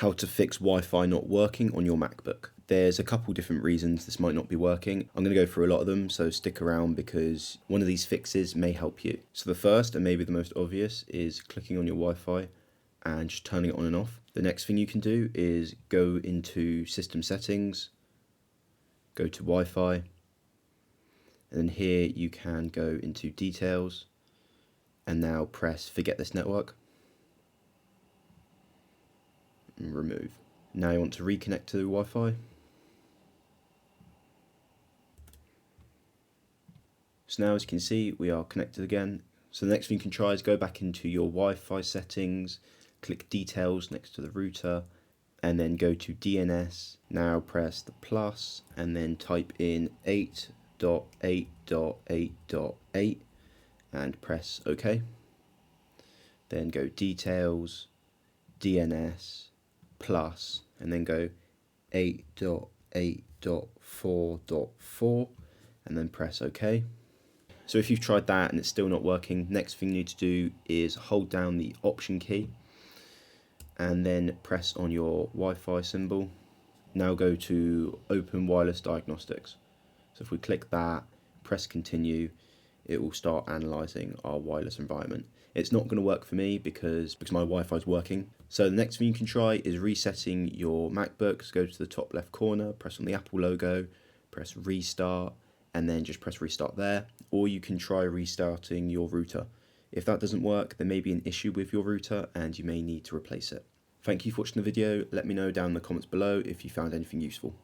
how to fix Wi-Fi not working on your MacBook. There's a couple different reasons this might not be working. I'm going to go through a lot of them, so stick around because one of these fixes may help you. So the first, and maybe the most obvious, is clicking on your Wi-Fi and just turning it on and off. The next thing you can do is go into System Settings, go to Wi-Fi, and then here you can go into Details, and now press Forget this network, and remove. Now you want to reconnect to the Wi-Fi. So now as you can see, we are connected again. So the next thing you can try is go back into your Wi-Fi settings, click Details next to the router, and then go to DNS. Now press the plus and then type in 8.8.8.8 and press OK. Then go Details, DNS, plus, and then go 8.8.4.4 and then press OK. So if you've tried that and it's still not working, next thing you need to do is hold down the Option key and then press on your Wi-Fi symbol. Now go to Open Wireless Diagnostics. So if we click that, press Continue, it will start analysing our wireless environment. It's not going to work for me because my Wi-Fi is working. So the next thing you can try is resetting your MacBook. So go to the top left corner, press on the Apple logo, press Restart, and then just press Restart there. Or you can try restarting your router. If that doesn't work, there may be an issue with your router and you may need to replace it. Thank you for watching the video. Let me know down in the comments below if you found anything useful.